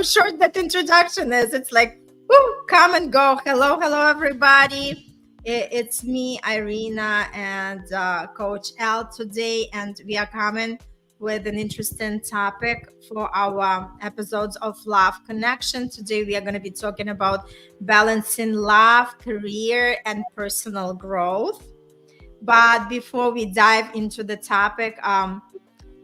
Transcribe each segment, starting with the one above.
short that introduction is. It's like, woo, come and go. Hello, hello, everybody. It's me, Irina, and Coach Elle today, and we are coming with an interesting topic for our episodes of Love Connection. Today, we are going to be talking about balancing love, career, and personal growth. But before we dive into the topic,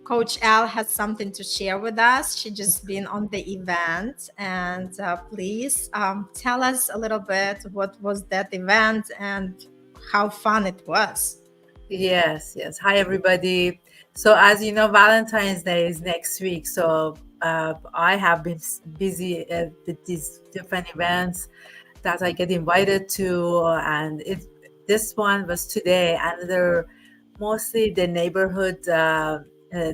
Coach Elle has something to share with us. She just been on the event, and please tell us a little bit what was that event and how fun it was. Yes. Hi, everybody. So, as you know, Valentine's Day is next week. So, I have been busy with these different events that I get invited to, and this one was today, and they're mostly the neighborhood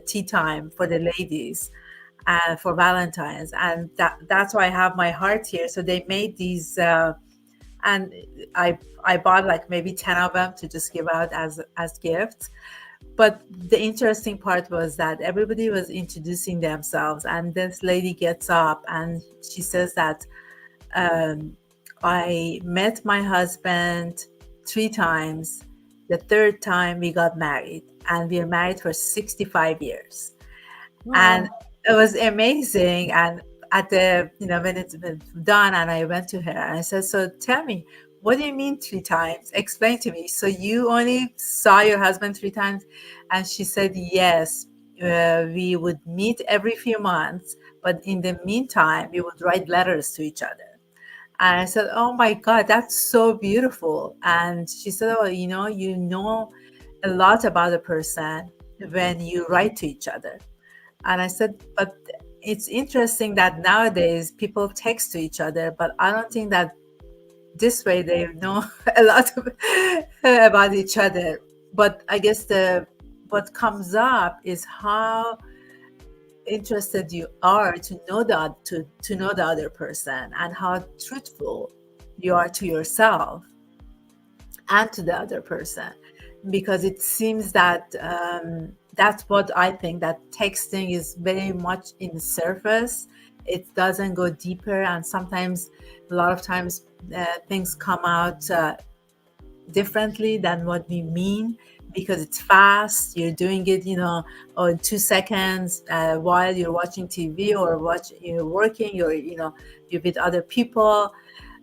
tea time for the ladies for Valentine's, and that's why I have my heart here. So they made these. And I bought like maybe 10 of them to just give out as gifts. But the interesting part was that everybody was introducing themselves, and this lady gets up and she says that I met my husband 3 times. The third time we got married, and we are married for 65 years. Wow. And it was amazing. And at the, when it's been done, and I went to her and I said, so tell me, what do you mean 3 times? Explain to me. So you only saw your husband 3 times? And she said, yes, we would meet every few months, but in the meantime, we would write letters to each other. And I said, oh my God, that's so beautiful. And she said, oh, you know a lot about a person when you write to each other. And I said, but it's interesting that nowadays people text to each other, but I don't think that this way they know a lot about each other. But I guess what comes up is how interested you are to know the other person, and how truthful you are to yourself and to the other person. Because it seems that that's what I think, that texting is very much in the surface. It doesn't go deeper, and sometimes, a lot of times, things come out differently than what we mean, because it's fast. You're doing it, in 2 seconds while you're watching TV or you're working. You're with other people.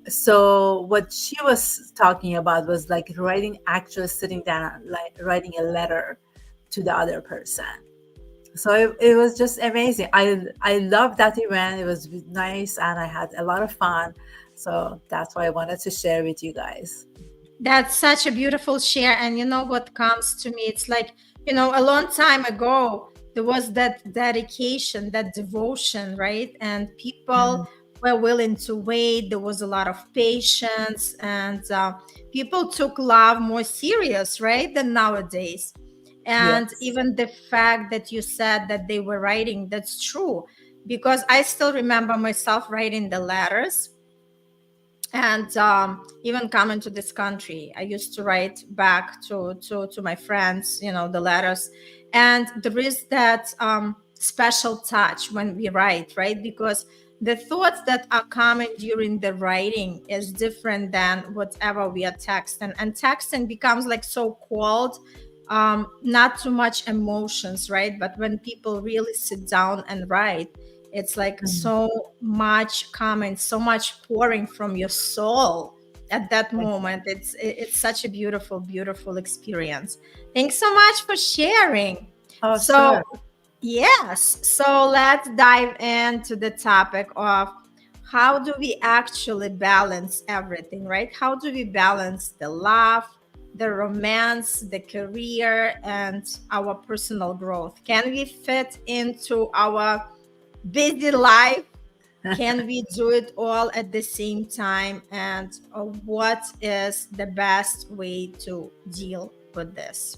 So what she was talking about was like actually sitting down, like writing a letter to the other person. So it was just amazing. I loved that event. It was nice, and I had a lot of fun. So that's why I wanted to share with you guys. That's such a beautiful share. And you know what comes to me? It's like, a long time ago, there was that dedication, that devotion, right? And people were willing to wait. There was a lot of patience, and people took love more serious, right, than nowadays. And Yes. even the fact that you said that they were writing, that's true, because I still remember myself writing the letters. And even coming to this country, I used to write back to my friends, the letters. And there is that special touch when we write, right? Because the thoughts that are coming during the writing is different than whatever we are texting. And texting becomes like so cold, not too much emotions, right? But when people really sit down and write, it's like so much coming, so much pouring from your soul at that moment. It's such a beautiful, beautiful experience. Thanks so much for sharing. Oh, So, sure. yes. So let's dive into the topic of how do we actually balance everything, right? How do we balance the love, the romance, the career, and our personal growth? Can we fit into our busy life? Can we do it all at the same time? And what is the best way to deal with this?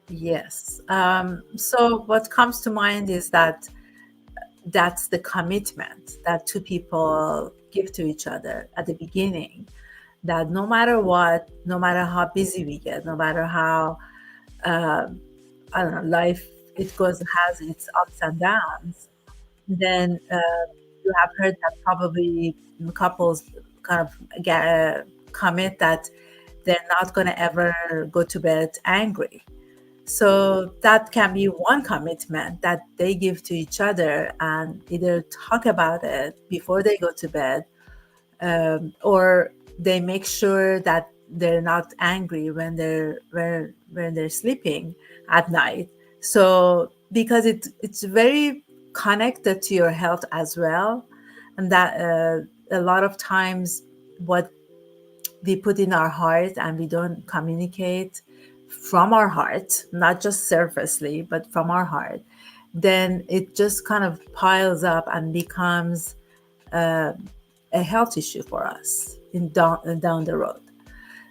Yes. So what comes to mind is that's the commitment that 2 people give to each other at the beginning, that no matter what, no matter how busy we get, no matter how, I don't know, life, it has its ups and downs, then you have heard that probably couples kind of commit that they're not going to ever go to bed angry. So that can be one commitment that they give to each other, and either talk about it before they go to bed, or they make sure that they're not angry when they're sleeping at night. So because it's very connected to your health as well, and that a lot of times what we put in our heart and we don't communicate from our heart, not just surfacely, but from our heart, then it just kind of piles up and becomes uh, a health issue for us down the road.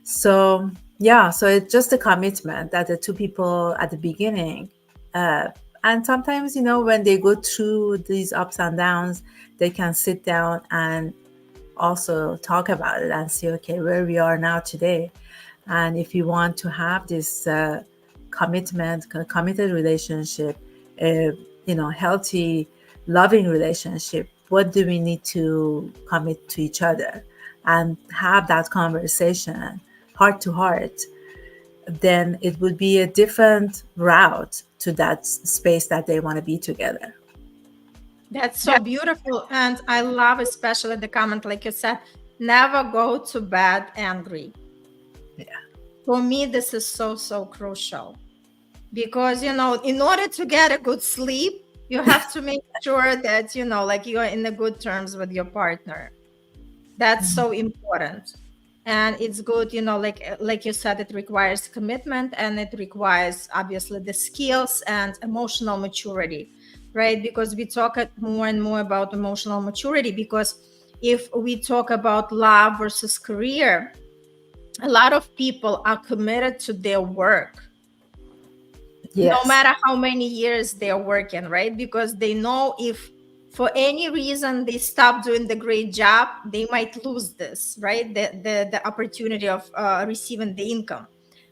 So yeah, so it's just a commitment that the two people at the beginning, uh, and sometimes when they go through these ups and downs, they can sit down and also talk about it and see, okay, where we are now today, and if you want to have this committed relationship, healthy, loving relationship, what do we need to commit to each other, and have that conversation heart to heart, then it would be a different route to that space that they want to be together. That's so beautiful. And I love especially the comment, like you said, never go to bed angry. Yeah. For me, this is so, so crucial because, in order to get a good sleep, you have to make sure that, like you're in the good terms with your partner. That's so important. And it's good, like you said, it requires commitment, and it requires obviously the skills and emotional maturity, right? Because we talk more and more about emotional maturity, because if we talk about love versus career, a lot of people are committed to their work, Yes. no matter how many years they're working, right? Because they know if for any reason they stop doing the great job, they might lose this, right? The opportunity of receiving the income.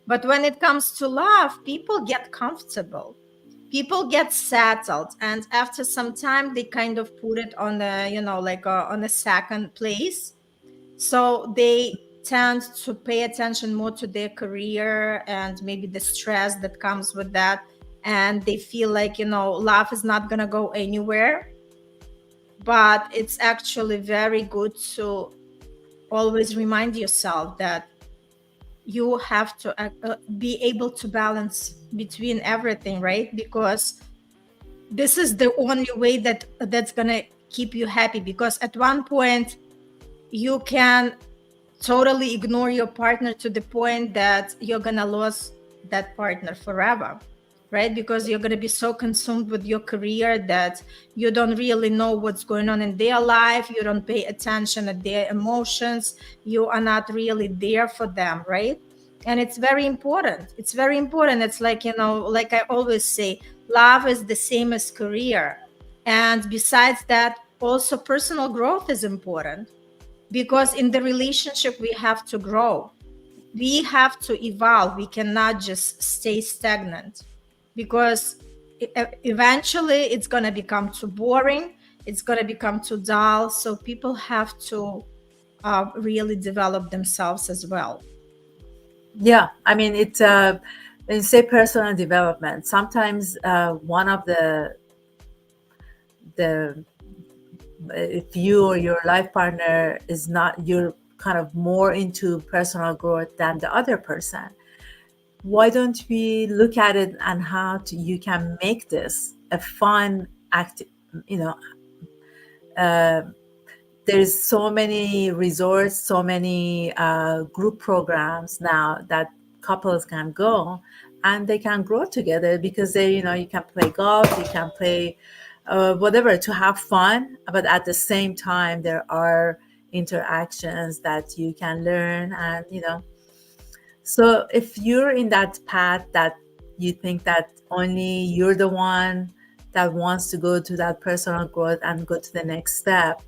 But when it comes to love, people get comfortable, people get settled, and after some time they kind of put it on the on a second place. So they tend to pay attention more to their career and maybe the stress that comes with that, and they feel like love is not going to go anywhere. But it's actually very good to always remind yourself that you have to be able to balance between everything, right? Because this is the only way that's going to keep you happy. Because at one point you can totally ignore your partner to the point that you're going to lose that partner forever, right? Because you're going to be so consumed with your career that you don't really know what's going on in their life. You don't pay attention to their emotions. You are not really there for them, right? And it's very important. It's very important. It's like, like I always say, love is the same as career. And besides that, also personal growth is important, because in the relationship we have to grow, we have to evolve. We cannot just stay stagnant, because eventually it's going to become too boring, it's going to become too dull. So people have to really develop themselves as well. Yeah, I mean, it's when you say personal development, sometimes one of the if you or your life partner is not, you're kind of more into personal growth than the other person, why don't we look at it and how you can make this a fun active, there's so many resorts, so many group programs now that couples can go and they can grow together, because they, you can play golf, you can play whatever to have fun, but at the same time there are interactions that you can learn. And so if you're in that path that you think that only you're the one that wants to go to that personal growth and go to the next step,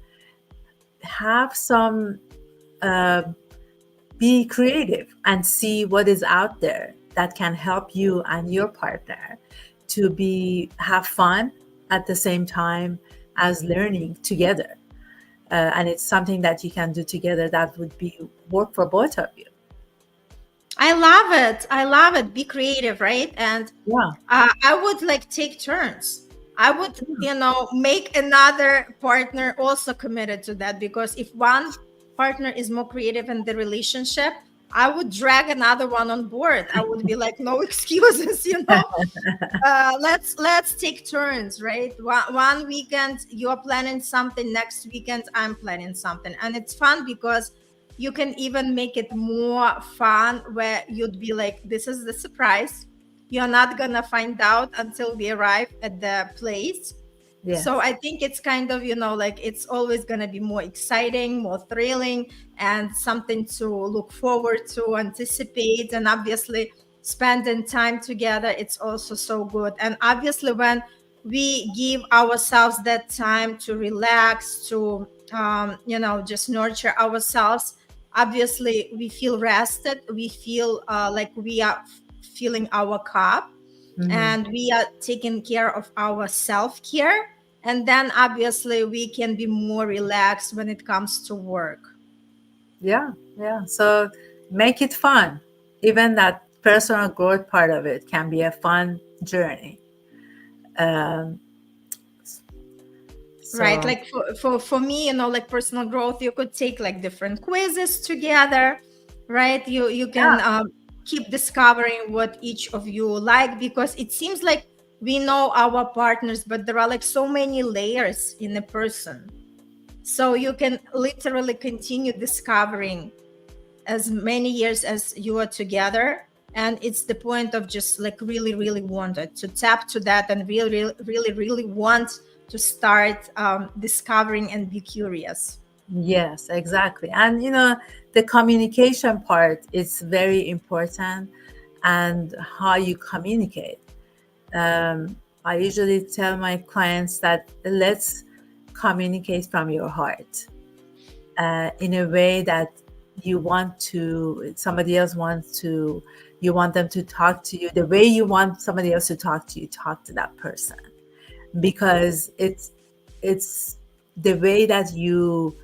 have some be creative and see what is out there that can help you and your partner to have fun at the same time, as learning together. And it's something that you can do together that would be work for both of you. I love it. I love it. Be creative, right? And Yeah. I would like take turns. I would, make another partner also committed to that, because if one partner is more creative in the relationship, I would drag another one on board. I would be like, no excuses, let's take turns, right? One weekend you're planning something, next weekend I'm planning something, and it's fun because you can even make it more fun, where you'd be like, this is the surprise, you're not gonna find out until we arrive at the place. So Yes. I think it's kind of, like, it's always going to be more exciting, more thrilling, and something to look forward to, anticipate. And obviously, spending time together, it's also so good. And obviously, when we give ourselves that time to relax, to, just nurture ourselves, obviously, we feel rested. We feel like we are filling our cup, Hmm. and we are taking care of our self-care, and then obviously we can be more relaxed when it comes to work. Yeah. Yeah. So make it fun. Even that personal growth part of it can be a fun journey. Um, Right, so like for me, like personal growth, you could take like different quizzes together, right? You can yeah. keep discovering what each of you like, because it seems like we know our partners, but there are like so many layers in a person, so you can literally continue discovering as many years as you are together. And it's the point of just like really really wanted to tap to that, and really really really, really want to start discovering and be curious. Yes, exactly. And the communication part is very important, and how you communicate. I usually tell my clients that let's communicate from your heart, in a way that somebody else wants to, you want them to talk to you the way you want somebody else to talk to you, talk to that person. Because it's the way that you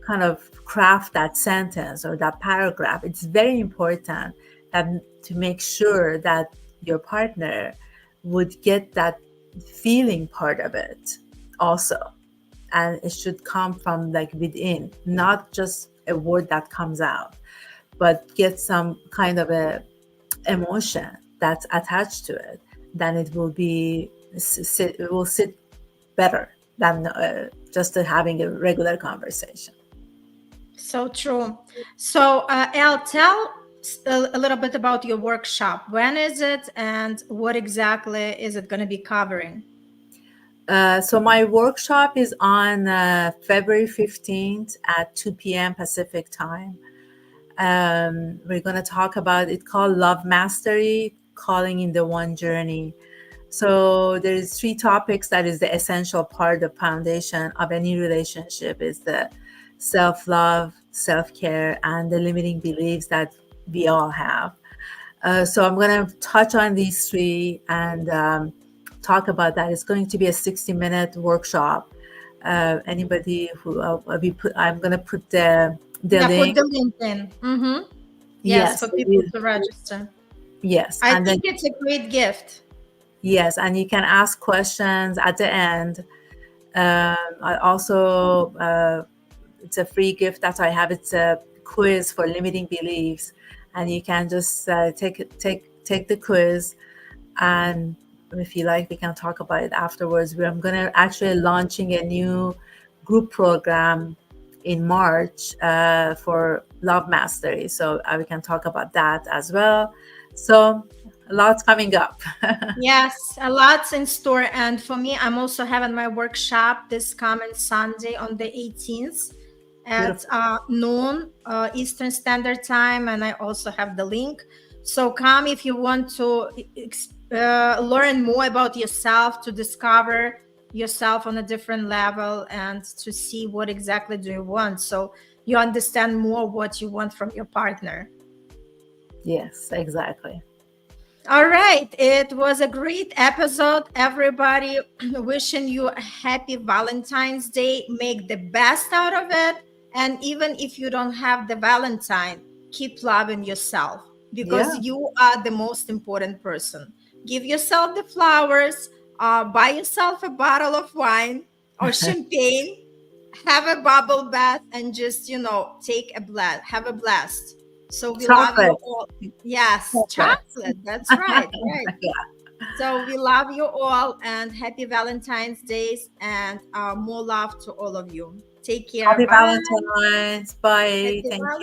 kind of craft that sentence or that paragraph. It's very important that to make sure that your partner would get that feeling part of it also. And it should come from like within, not just a word that comes out, but get some kind of a emotion that's attached to it. Then it will it will sit better than just having a regular conversation. So true. So Elle, tell a little bit about your workshop. When is it, and what exactly is it going to be covering? So my workshop is on February 15th at 2 p.m. Pacific time. We're going to talk about it called Love Mastery, Calling in the One Journey. So there's three topics that is the essential part, the foundation of any relationship is the self-love, self-care, and the limiting beliefs that we all have. So I'm going to touch on these three and talk about that. It's going to be a 60-minute workshop. Anybody who I'm going to put the Yeah, put link. the link in. Mm-hmm. Yes, Yes, for people to register. yes, I and then think it's a great gift. yes, and you can ask questions at the end. I also it's a free gift that I have. It's a quiz for limiting beliefs, and you can just take the quiz, and if you like, we can talk about it afterwards. I'm gonna actually launching a new group program in March for Love Mastery, so we can talk about that as well. So a lot's coming up. Yes, a lot's in store. And for me, I'm also having my workshop this coming Sunday on the 18th at Beautiful. noon Eastern Standard Time. And I also have the link. So come if you want to learn more about yourself, to discover yourself on a different level, and to see what exactly do you want. So you understand more what you want from your partner. Yes, exactly. All right. It was a great episode. Everybody, wishing you a happy Valentine's Day. Make the best out of it. And even if you don't have the Valentine, keep loving yourself because Yeah. you are the most important person. Give yourself the flowers, buy yourself a bottle of wine or champagne, have a bubble bath, and just, take a blast, have a blast. So we love you Chocolate. all. Yes, Chocolate. chocolate. That's right. Right. So we love you all and happy Valentine's Days and more love to all of you. Take care. Happy Bye. Valentine's. Bye. Happy Thank you.